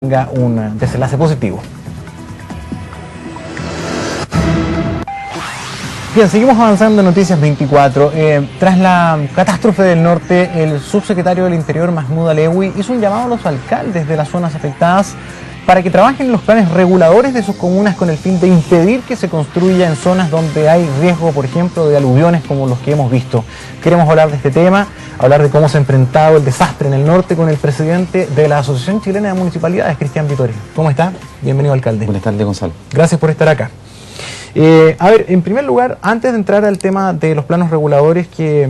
tenga un desenlace positivo. Bien, seguimos avanzando en Noticias 24. Tras la catástrofe del norte, el subsecretario del Interior, Mahmoud Alewi, hizo un llamado a los alcaldes de las zonas afectadas para que trabajen en los planes reguladores de sus comunas con el fin de impedir que se construya en zonas donde hay riesgo, por ejemplo, de aluviones como los que hemos visto. Queremos hablar de este tema, hablar de cómo se ha enfrentado el desastre en el norte con el presidente de la Asociación Chilena de Municipalidades, Cristian Vittori. ¿Cómo está? Bienvenido, alcalde. Buenas tardes, Gonzalo. Gracias por estar acá. A ver, en primer lugar, antes de entrar al tema de los planos reguladores, que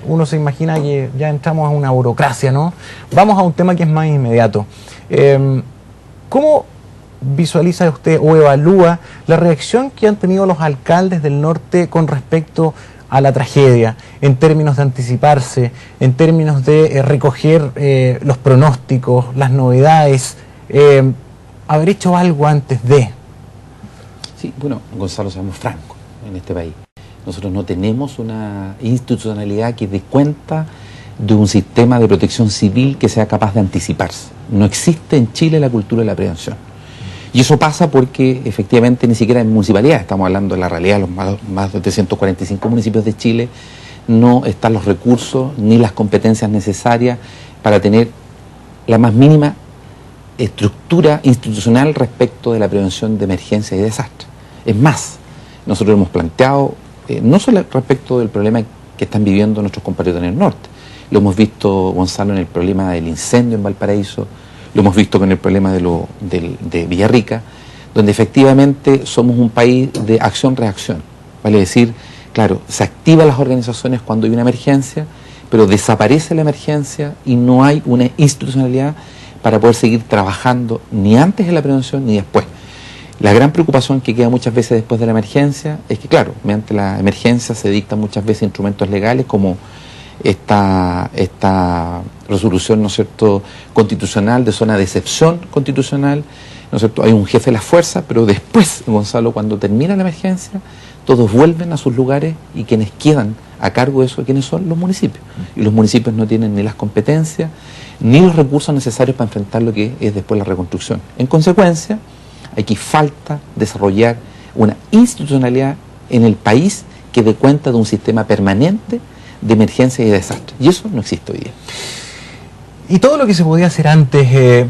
uno se imagina que ya entramos a una burocracia, ¿no? Vamos a un tema que es más inmediato. ¿Cómo visualiza usted o evalúa la reacción que han tenido los alcaldes del norte con respecto a la tragedia, en términos de anticiparse, en términos de recoger los pronósticos, las novedades, haber hecho algo antes de? Sí, bueno, Gonzalo, seamos francos en este país. Nosotros no tenemos una institucionalidad que dé cuenta de un sistema de protección civil que sea capaz de anticiparse. No existe en Chile la cultura de la prevención. Y eso pasa porque efectivamente ni siquiera en municipalidades, estamos hablando de la realidad de los más de 345 municipios de Chile, no están los recursos ni las competencias necesarias para tener la más mínima estructura institucional respecto de la prevención de emergencias y desastres. Es más, nosotros hemos planteado, no solo respecto del problema que están viviendo nuestros compatriotas en el norte, lo hemos visto, Gonzalo, en el problema del incendio en Valparaíso, lo hemos visto con el problema de Villarrica, donde efectivamente somos un país de acción-reacción. Vale decir, claro, se activan las organizaciones cuando hay una emergencia, pero desaparece la emergencia y no hay una institucionalidad para poder seguir trabajando ni antes de la prevención ni después. La gran preocupación que queda muchas veces después de la emergencia es que, claro, mediante la emergencia se dictan muchas veces instrumentos legales como esta resolución, ¿no es cierto?, constitucional, de zona de excepción constitucional, ¿no es cierto? Hay un jefe de las fuerzas, pero después, Gonzalo, cuando termina la emergencia, todos vuelven a sus lugares y quienes quedan a cargo de eso, ¿quiénes son? Los municipios. Y los municipios no tienen ni las competencias ni los recursos necesarios para enfrentar lo que es después la reconstrucción. En consecuencia, aquí falta desarrollar una institucionalidad en el país que dé cuenta de un sistema permanente de emergencia y de desastre. Y eso no existe hoy día. Y todo lo que se podía hacer antes,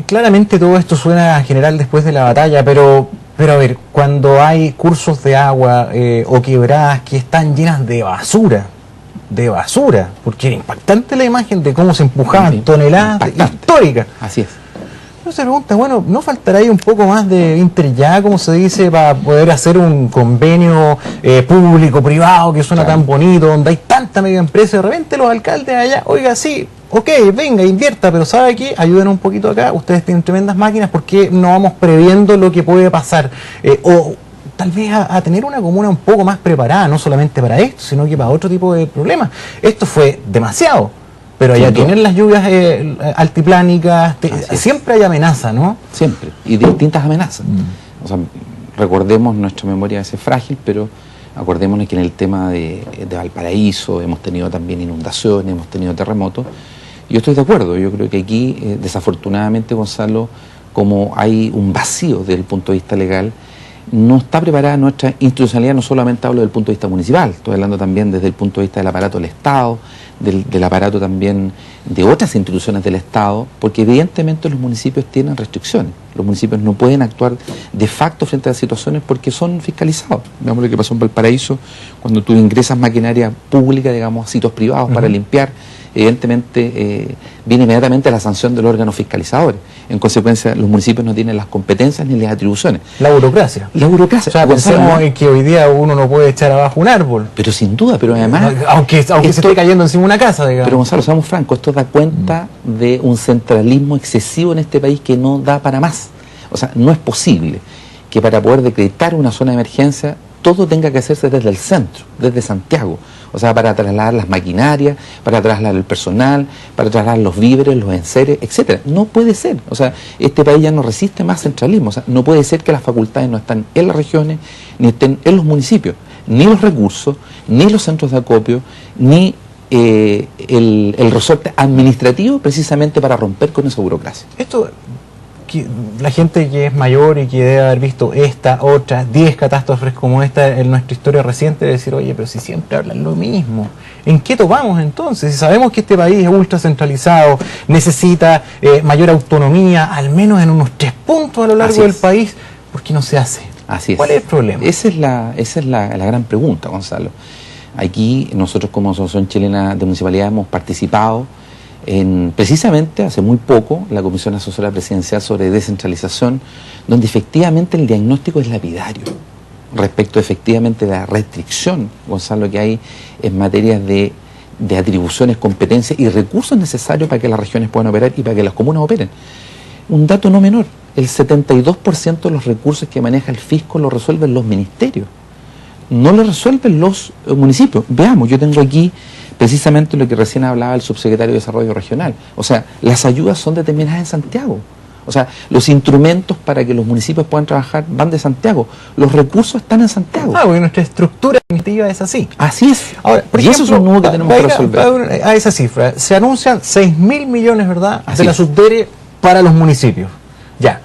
claramente todo esto suena a general después de la batalla, pero a ver, cuando hay cursos de agua o quebradas que están llenas de basura, porque era impactante la imagen de cómo se empujaban toneladas históricas. Así es. Uno se pregunta, bueno, ¿no faltará ahí un poco más de interya, como se dice, para poder hacer un convenio público-privado que suena tan bonito, donde hay tanta mega empresa, de repente los alcaldes allá, oiga, sí, ok, venga, invierta, pero ¿sabe qué? Ayúdenos un poquito acá, ustedes tienen tremendas máquinas, ¿por qué no vamos previendo lo que puede pasar? O tal vez a tener una comuna un poco más preparada, no solamente para esto, sino que para otro tipo de problemas. Esto fue demasiado. Pero allá tienen las lluvias altiplánicas, siempre hay amenaza, ¿no? Siempre, y distintas amenazas. O sea, recordemos, nuestra memoria es frágil, pero acordémonos que en el tema de Valparaíso hemos tenido también inundaciones, hemos tenido terremotos. Yo estoy de acuerdo, yo creo que aquí, desafortunadamente, Gonzalo, como hay un vacío desde el punto de vista legal, no está preparada nuestra institucionalidad, no solamente hablo del punto de vista municipal, estoy hablando también desde el punto de vista del aparato del Estado, del aparato también de otras instituciones del Estado, porque evidentemente los municipios tienen restricciones. Los municipios no pueden actuar de facto frente a las situaciones porque son fiscalizados. Veamos lo que pasó en Valparaíso, cuando tú ingresas maquinaria pública, digamos, a sitios privados para limpiar, evidentemente viene inmediatamente la sanción del órgano fiscalizador. En consecuencia, los municipios no tienen las competencias ni las atribuciones. La burocracia. La burocracia. O sea, pensemos en que hoy día uno no puede echar abajo un árbol. Pero sin duda, pero además... Aunque se esté cayendo encima una casa, digamos. Pero Gonzalo, seamos francos, esto da cuenta de un centralismo excesivo en este país que no da para más. O sea, no es posible que para poder decretar una zona de emergencia todo tenga que hacerse desde el centro, desde Santiago. O sea, para trasladar las maquinarias, para trasladar el personal, para trasladar los víveres, los enseres, etcétera. No puede ser. O sea, este país ya no resiste más centralismo. O sea, no puede ser que las facultades no están en las regiones, ni estén en los municipios. Ni los recursos, ni los centros de acopio, ni el resorte administrativo precisamente para romper con esa burocracia. Esto, la gente que es mayor y que debe haber visto esta, otra, 10 catástrofes como esta en nuestra historia reciente, debe decir, oye, pero si siempre hablan lo mismo, ¿en qué topamos entonces? Si sabemos que este país es ultra centralizado, necesita mayor autonomía, al menos en unos 3 puntos a lo largo del país, ¿por qué no se hace? Así es. ¿Cuál es el problema? Esa es la gran pregunta, Gonzalo. Aquí nosotros como Asociación Chilena de Municipalidades hemos participado precisamente hace muy poco la Comisión Asesora Presidencial sobre Descentralización, donde efectivamente el diagnóstico es lapidario respecto efectivamente de la restricción, Gonzalo, que hay en materia de atribuciones, competencias y recursos necesarios para que las regiones puedan operar y para que las comunas operen. Un dato no menor, el 72% de los recursos que maneja el fisco lo resuelven los ministerios, no lo resuelven los municipios. Veamos, yo tengo aquí precisamente lo que recién hablaba el subsecretario de Desarrollo Regional. O sea, las ayudas son determinadas en Santiago. O sea, los instrumentos para que los municipios puedan trabajar van de Santiago. Los recursos están en Santiago. Porque nuestra estructura administrativa es así. Así es. Ahora, por ejemplo, eso es un nudo que tenemos que resolver. A esa cifra, se anuncian 6.000 millones, ¿verdad?, Así de la es. subdere para los municipios. Ya.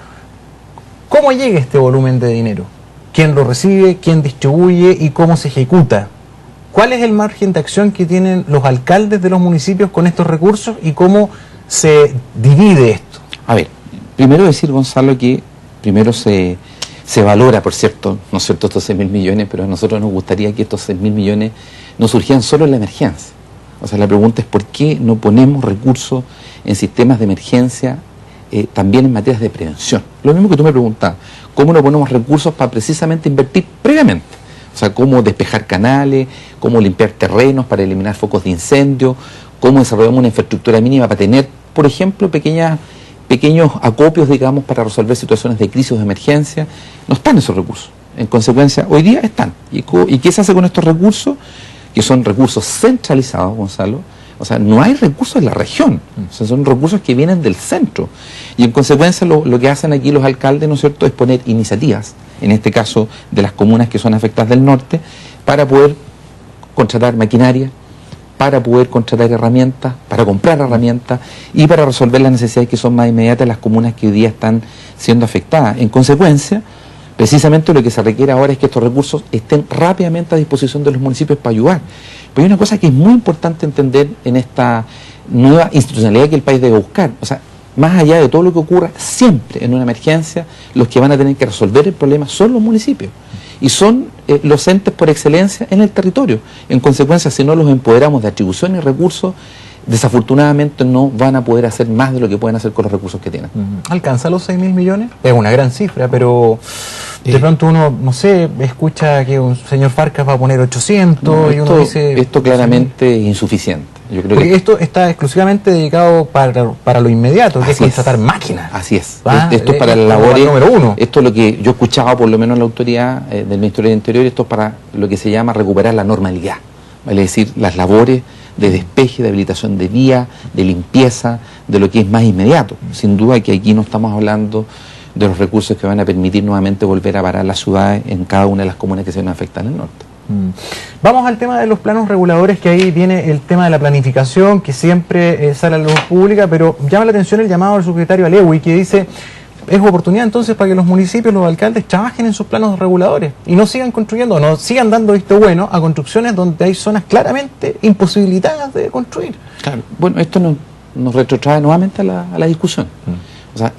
¿Cómo llega este volumen de dinero? ¿Quién lo recibe? ¿Quién distribuye? ¿Y cómo se ejecuta? ¿Cuál es el margen de acción que tienen los alcaldes de los municipios con estos recursos y cómo se divide esto? A ver, primero decir, Gonzalo, que primero se valora, por cierto, ¿no es cierto?, estos 6.000 millones, pero a nosotros nos gustaría que estos 6.000 millones no surgieran solo en la emergencia. O sea, la pregunta es por qué no ponemos recursos en sistemas de emergencia, también en materias de prevención. Lo mismo que tú me preguntabas, ¿cómo no ponemos recursos para precisamente invertir previamente? O sea, cómo despejar canales, cómo limpiar terrenos para eliminar focos de incendio, cómo desarrollamos una infraestructura mínima para tener, por ejemplo, pequeños acopios, digamos, para resolver situaciones de crisis o de emergencia. No están esos recursos. En consecuencia, hoy día están. ¿Y qué se hace con estos recursos? Que son recursos centralizados, Gonzalo. O sea, no hay recursos en la región. O sea, son recursos que vienen del centro. Y en consecuencia lo que hacen aquí los alcaldes, ¿no es cierto?, es poner iniciativas, en este caso de las comunas que son afectadas del norte, para poder contratar maquinaria, para poder contratar herramientas, para comprar herramientas y para resolver las necesidades que son más inmediatas de las comunas que hoy día están siendo afectadas. En consecuencia, precisamente lo que se requiere ahora es que estos recursos estén rápidamente a disposición de los municipios para ayudar. Pero hay una cosa que es muy importante entender en esta nueva institucionalidad que el país debe buscar. O sea, más allá de todo lo que ocurra, siempre en una emergencia, los que van a tener que resolver el problema son los municipios. Y son los entes por excelencia en el territorio. En consecuencia, si no los empoderamos de atribución y recursos, desafortunadamente no van a poder hacer más de lo que pueden hacer con los recursos que tienen. ¿Alcanza los 6.000 millones? Es una gran cifra, pero de pronto uno, no sé, escucha que un señor Farcas va a poner 800 y uno dice... Esto claramente es insuficiente. Yo creo porque esto está exclusivamente dedicado para lo inmediato, que es contratar máquinas. Así es. Esto es para la labor número uno. Esto es lo que yo he escuchado, por lo menos en la autoridad del Ministerio del Interior, esto es para lo que se llama recuperar la normalidad. Vale decir, las labores de despeje, de habilitación de vía, de limpieza, de lo que es más inmediato. Sin duda que aquí no estamos hablando de los recursos que van a permitir nuevamente volver a parar las ciudades en cada una de las comunas que se van a afectar en el norte. Vamos al tema de los planos reguladores, que ahí viene el tema de la planificación, que siempre sale a la luz pública, pero llama la atención el llamado del subsecretario Alewi, que dice, es oportunidad entonces para que los municipios, los alcaldes, trabajen en sus planos reguladores y no sigan construyendo, no sigan dando visto bueno a construcciones donde hay zonas claramente imposibilitadas de construir. Claro. Bueno, esto nos retrotrae nuevamente a la discusión. O sea,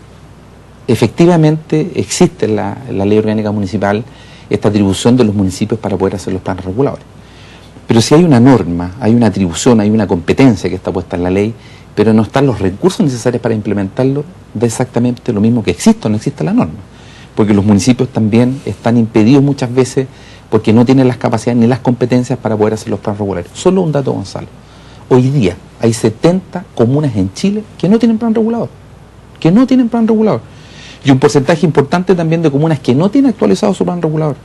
efectivamente existe en la ley orgánica municipal esta atribución de los municipios para poder hacer los planos reguladores. Pero si hay una norma, hay una atribución, hay una competencia que está puesta en la ley, pero no están los recursos necesarios para implementarlo, da exactamente lo mismo que existe o no existe la norma. Porque los municipios también están impedidos muchas veces porque no tienen las capacidades ni las competencias para poder hacer los planos regulares. Solo un dato, Gonzalo. Hoy día hay 70 comunas en Chile que no tienen plan regulador. Que no tienen plan regulador. Y un porcentaje importante también de comunas que no tienen actualizado su plan regulador.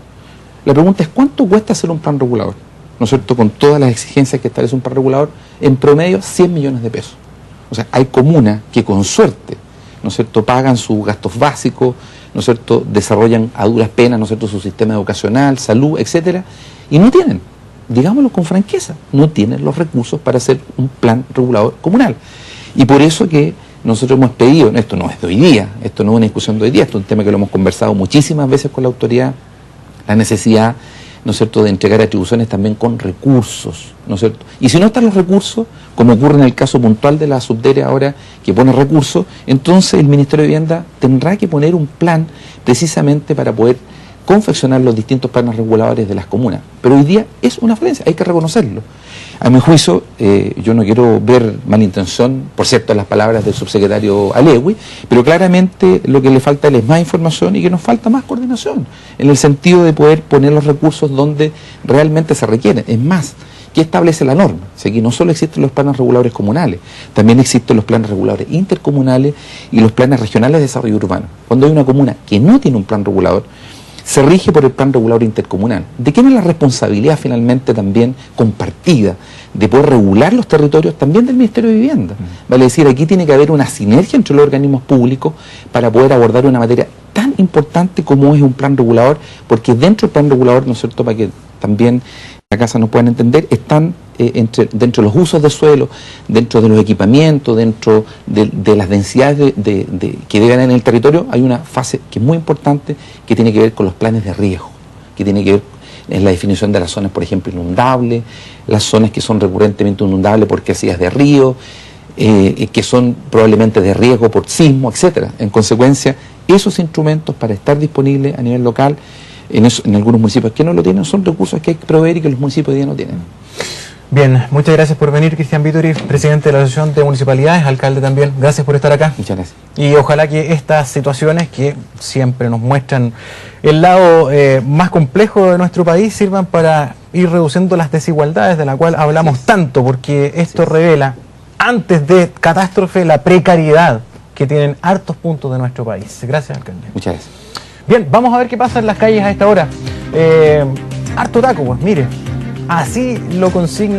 La pregunta es, ¿cuánto cuesta hacer un plan regulador? ¿No es cierto? Con todas las exigencias que establece un plan regulador, en promedio 100 millones de pesos. O sea, hay comunas que con suerte, ¿no es cierto?, pagan sus gastos básicos, ¿no es cierto?, desarrollan a duras penas, ¿no es cierto?, su sistema educacional, salud, etcétera, y no tienen digámoslo con franqueza, no tienen los recursos para hacer un plan regulador comunal. Y por eso que nosotros hemos pedido, esto no es de hoy día, esto no es una discusión de hoy día, esto es un tema que lo hemos conversado muchísimas veces con la autoridad, la necesidad, ¿no es cierto?, de entregar atribuciones también con recursos, ¿no es cierto? Y si no están los recursos, como ocurre en el caso puntual de la Subdere ahora, que pone recursos, entonces el Ministerio de Vivienda tendrá que poner un plan precisamente para poder confeccionar los distintos planes reguladores de las comunas. Pero hoy día es una falencia, hay que reconocerlo. A mi juicio, yo no quiero ver malintención, por cierto, en las palabras del subsecretario Alewi, pero claramente lo que le falta a él es más información y que nos falta más coordinación, en el sentido de poder poner los recursos donde realmente se requieren. Es más, ¿qué establece la norma? O sea, aquí no solo existen los planes reguladores comunales, también existen los planes reguladores intercomunales y los planes regionales de desarrollo urbano. Cuando hay una comuna que no tiene un plan regulador, se rige por el plan regulador intercomunal. ¿De quién es la responsabilidad finalmente también compartida de poder regular los territorios también del Ministerio de Vivienda? Vale decir, aquí tiene que haber una sinergia entre los organismos públicos para poder abordar una materia tan importante como es un plan regulador, porque dentro del plan regulador, ¿no es cierto?, para que también la casa nos puedan entender, están dentro de los usos de suelo, dentro de los equipamientos, dentro de las densidades que deben haber en el territorio, hay una fase que es muy importante que tiene que ver con los planes de riesgo, que tiene que ver en la definición de las zonas, por ejemplo, inundables, las zonas que son recurrentemente inundables por crecidas de río, que son probablemente de riesgo por sismo, etcétera. En consecuencia, esos instrumentos para estar disponibles a nivel local, en algunos municipios que no lo tienen, son recursos que hay que proveer y que los municipios hoy día no tienen. Bien, muchas gracias por venir, Cristian Vítori, presidente de la Asociación de Municipalidades, alcalde también. Gracias por estar acá. Muchas gracias. Y ojalá que estas situaciones que siempre nos muestran el lado más complejo de nuestro país sirvan para ir reduciendo las desigualdades de la cual hablamos tanto, porque esto revela, antes de catástrofe, la precariedad que tienen hartos puntos de nuestro país. Gracias, alcalde. Muchas gracias. Bien, vamos a ver qué pasa en las calles a esta hora. Harto taco, pues mire, así lo consigna.